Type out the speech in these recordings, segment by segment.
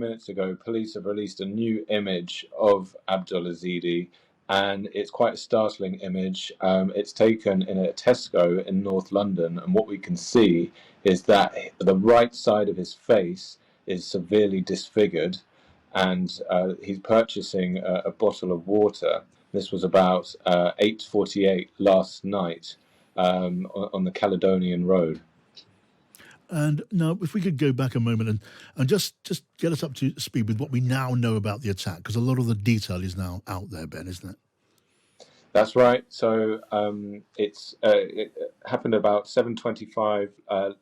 minutes ago, police have released a new image of Abdul Ezedi, and it's quite a startling image. It's taken in a Tesco in North London, and what we can see is that the right side of his face is severely disfigured, and he's purchasing a bottle of water. This was about 8:48 last night on the Caledonian Road. And now, if we could go back a moment and just get us up to speed with what we now know about the attack, because a lot of the detail is now out there, Ben, isn't it? That's right. So it happened about 7:25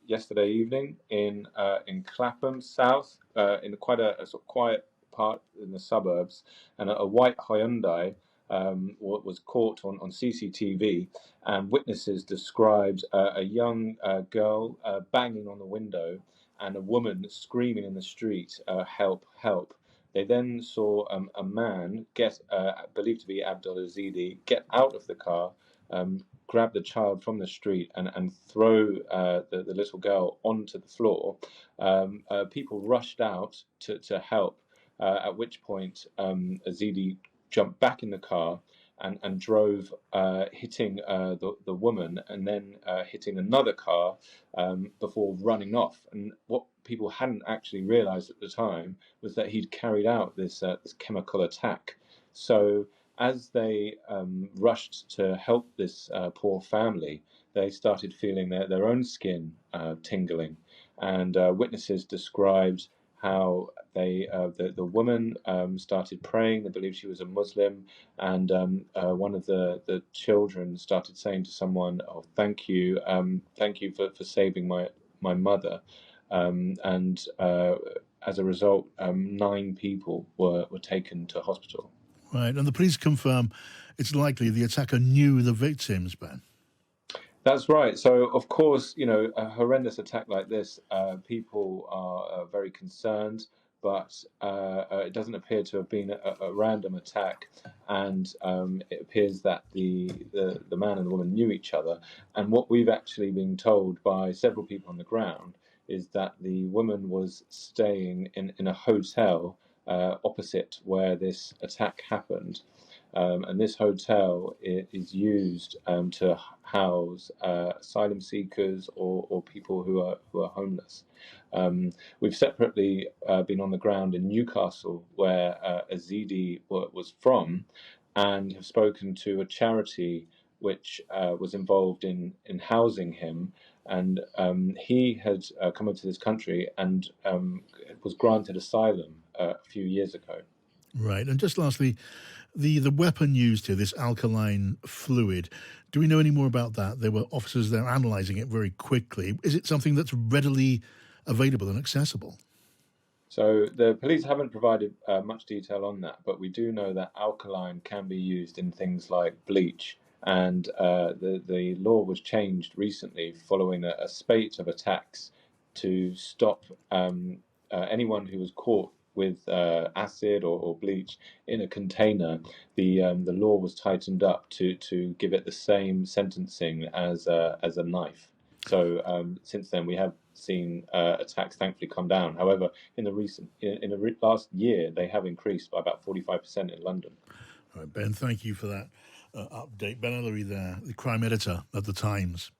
yesterday evening in Clapham South, in quite a sort of quiet part in the suburbs, and a white Hyundai was caught on CCTV, and witnesses described a young girl banging on the window and a woman screaming in the street, "Help! Help!" They then saw a man believed to be Abdul Ezedi, get out of the car, grab the child from the street, and throw the little girl onto the floor. People rushed out to help, at which point Ezedi jumped back in the car and drove, hitting the woman and then hitting another car before running off. And what people hadn't actually realised at the time was that he'd carried out this chemical attack. So as they rushed to help this poor family, they started feeling their own skin tingling. And witnesses described how the woman started praying. They believed she was a Muslim, and one of the children started saying to someone, "Oh, thank you for saving my mother." And as a result, 9 people were taken to hospital. Right, and the police confirm it's likely the attacker knew the victims, Ben. That's right. So, of course, a horrendous attack like this, people are very concerned, but it doesn't appear to have been a random attack, and it appears that the man and the woman knew each other. And what we've actually been told by several people on the ground is that the woman was staying in a hotel opposite where this attack happened. And this hotel is used to house asylum seekers or people who are homeless. We've separately been on the ground in Newcastle, where Ezedi was from, and have spoken to a charity which was involved in housing him. And he had come into this country and was granted asylum a few years ago. Right, and just lastly, the weapon used here, this alkaline fluid, do we know any more about that? There were officers there analysing it very quickly. Is it something that's readily available and accessible? So the police haven't provided much detail on that, but we do know that alkaline can be used in things like bleach. And the law was changed recently following a spate of attacks to stop anyone who was caught with acid or bleach in a container. The law was tightened up to give it the same sentencing as a knife. So since then, we have seen attacks thankfully come down. However, in the last year, they have increased by about 45% in London. All right, Ben, thank you for that update. Ben Ellery there, the crime editor of The Times.